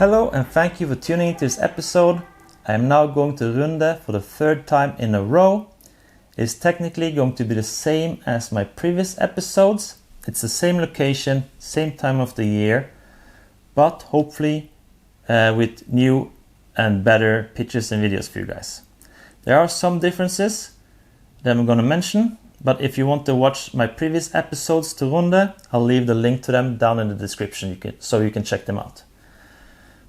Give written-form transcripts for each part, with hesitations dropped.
Hello and thank you for tuning into this episode. I am now going to Runda for the third time in a row. It's technically going to be the same as my previous episodes. It's the same location, same time of the year, but hopefully with new and better pictures and videos for you guys. There are some differences that I'm going to mention, but if you want to watch my previous episodes to Runda, I'll leave the link to them down in the description so you can check them out.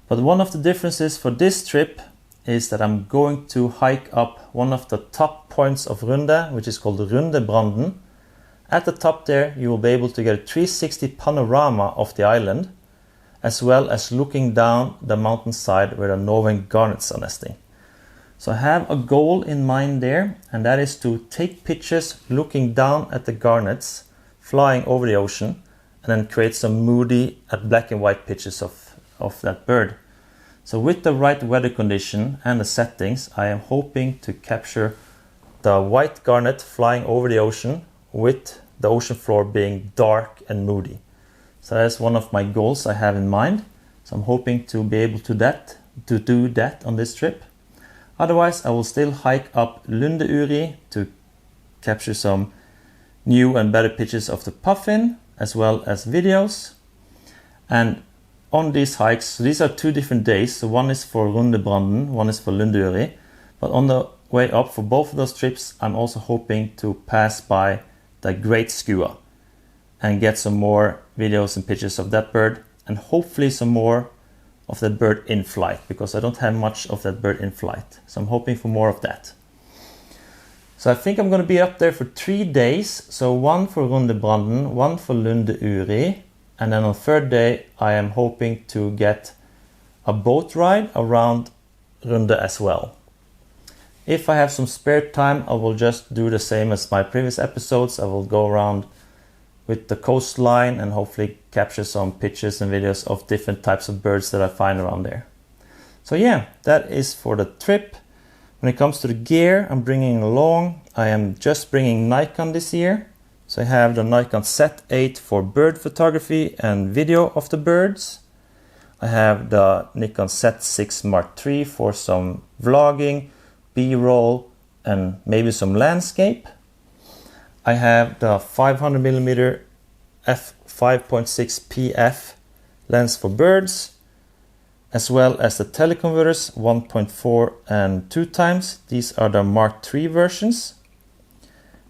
But one of the differences for this trip is that I'm going to hike up one of the top points of Runda, which is called Runde. At the top there, you will be able to get a 360 panorama of the island, as well as looking down the mountainside where the Norwegian garnets are nesting. So I have a goal in mind there, and that is to take pictures looking down at the garnets, flying over the ocean, and then create some moody black and white pictures of that bird. So with the right weather condition and the settings, I am hoping to capture the white garnet flying over the ocean with the ocean floor being dark and moody. So that's one of my goals I have in mind. So I'm hoping to be able to do that on this trip. Otherwise, I will still hike up Runde Island to capture some new and better pictures of the Puffin, as well as videos. And on these hikes, so these are 2 different days. So one is for Runde, one is for Runde Island. But on the way up for both of those trips, I'm also hoping to pass by the great Skua and get some more videos and pictures of that bird, and hopefully some more of that bird in flight, because I don't have much of that bird in flight. So I'm hoping for more of that. So I think I'm going to be up there for 3 days. So one for Runde, one for Runde Island. And then on the 3rd day, I am hoping to get a boat ride around Runda as well. If I have some spare time, I will just do the same as my previous episodes. I will go around with the coastline and hopefully capture some pictures and videos of different types of birds that I find around there. So yeah, that is for the trip. When it comes to the gear I'm bringing along, I am just bringing Nikon this year. So I have the Nikon Z8 for bird photography and video of the birds. I have the Nikon Z6III for some vlogging, B-roll, and maybe some landscape. I have the 500mm f5.6 PF lens for birds, as well as the teleconverters 1.4 and 2 times. These are the Mark III versions.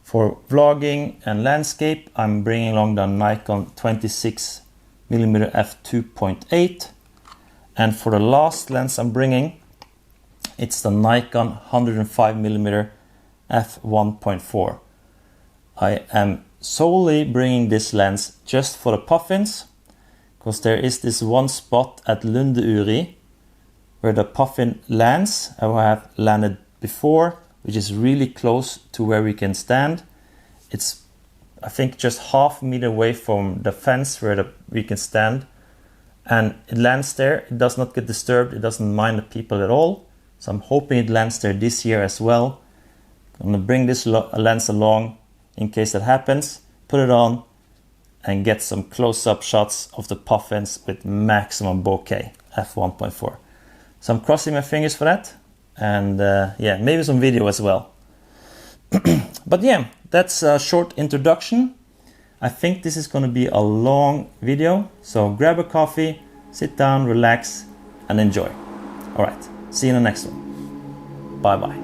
For vlogging and landscape, I'm bringing along the Nikon 26mm f2.8. And for the last lens I'm bringing, it's the Nikon 105mm f1.4. I am solely bringing this lens just for the Puffins, because there is this one spot at Runde Island where the Puffin lands. I have landed before, which is really close to where we can stand. It's, I think, just half a meter away from the fence where we can stand. And it lands there. It does not get disturbed. It doesn't mind the people at all. So I'm hoping it lands there this year as well. I'm going to bring this lens along in case that happens. Put it on and get some close-up shots of the Puffins with maximum bokeh, f1.4. So I'm crossing my fingers for that. And yeah, maybe some video as well. But yeah, that's a short introduction. I think this is going to be a long video, so grab a coffee, sit down, relax, and enjoy. Alright, see you in the next one. Bye bye.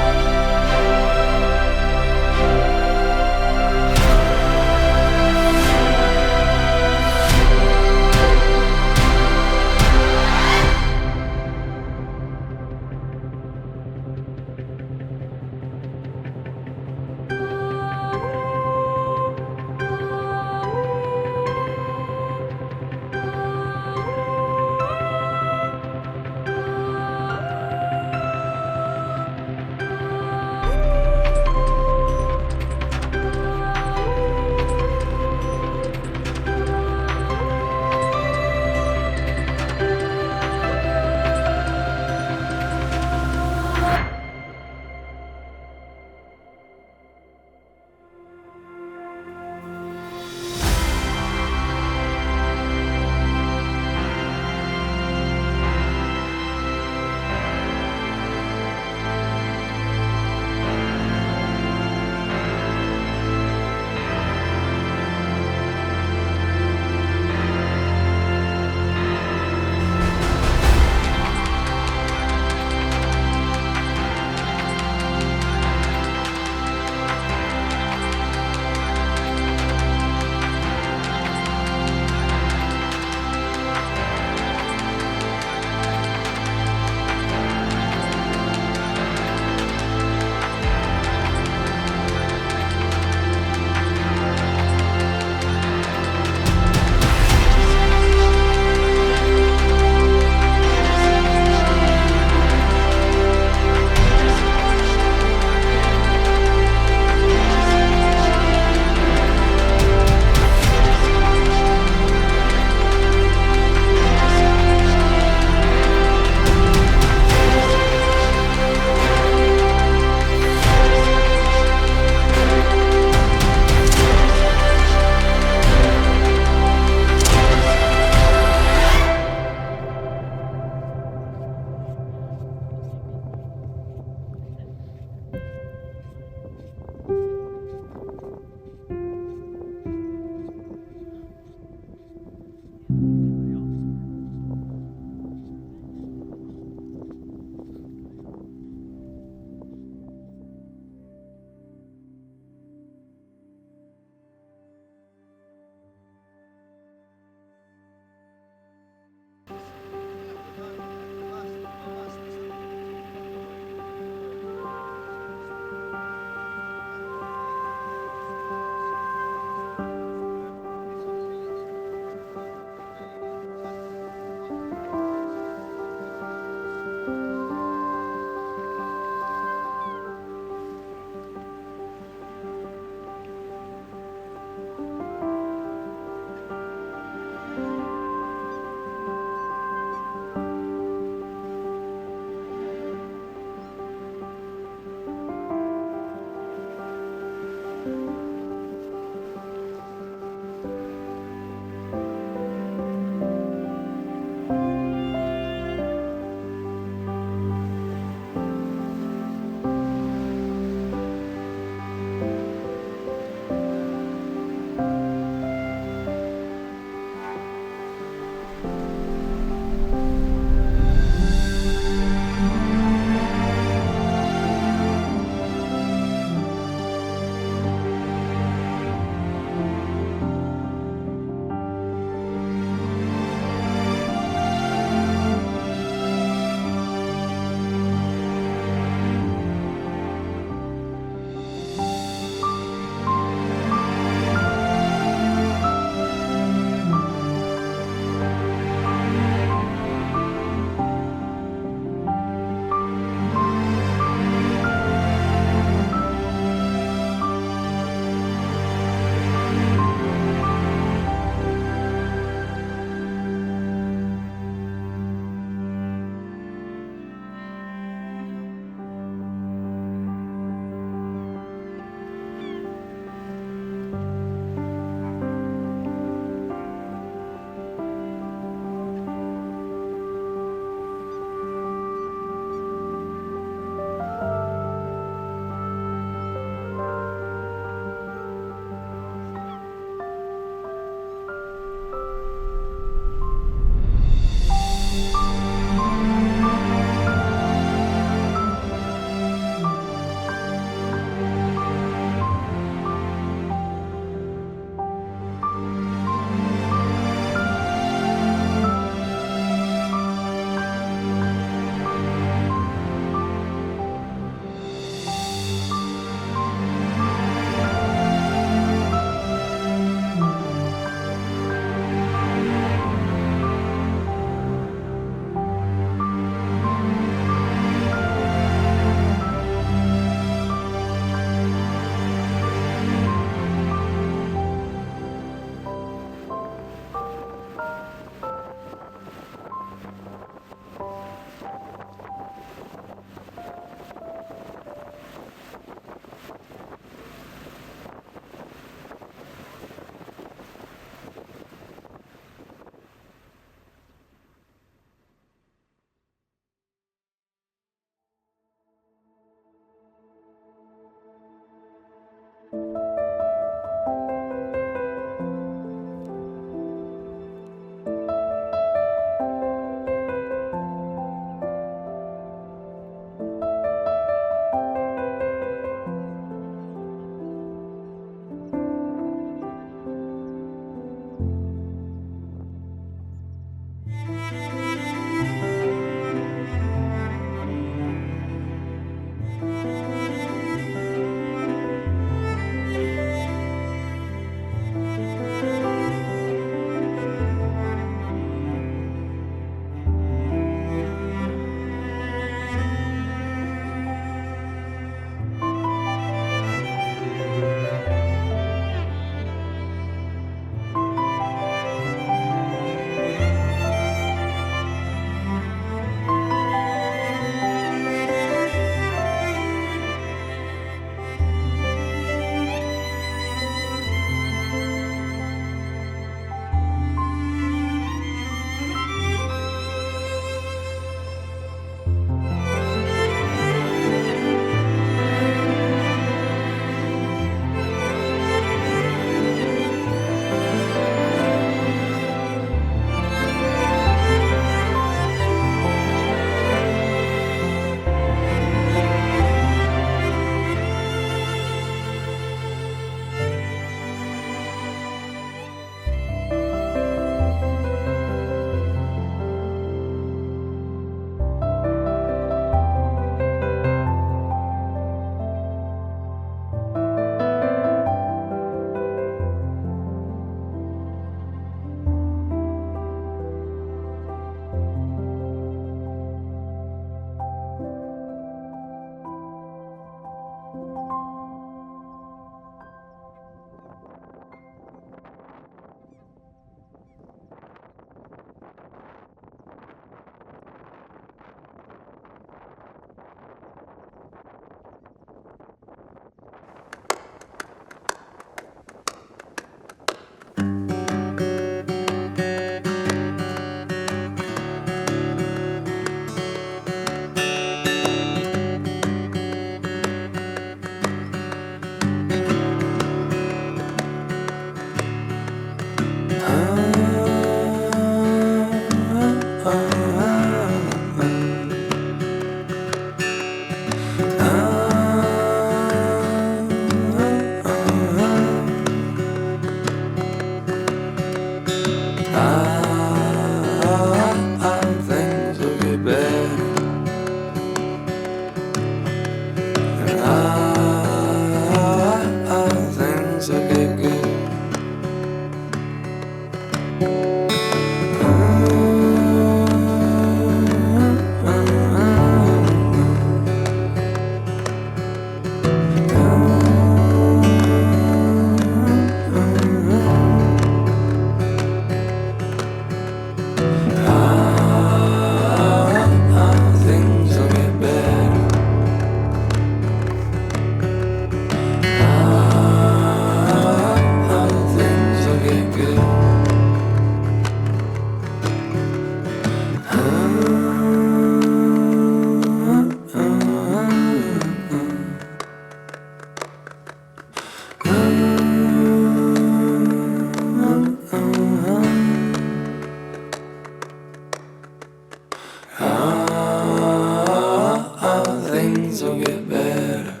will get better.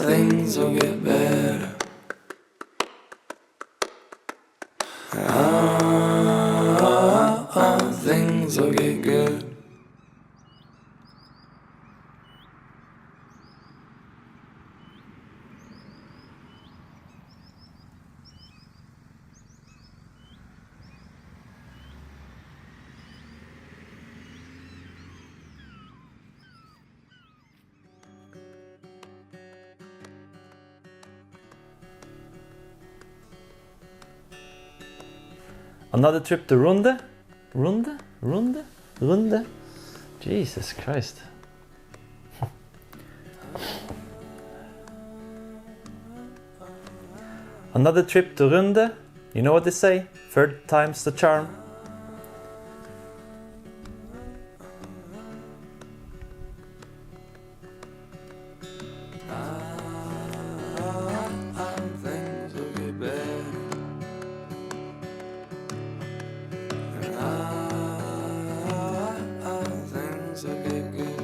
Things will get better. Things will get good. Another trip to Runde? Runde? Jesus Christ. Another trip to Runde. You know what they say? Third time's the charm. Things will get better. Things will get good.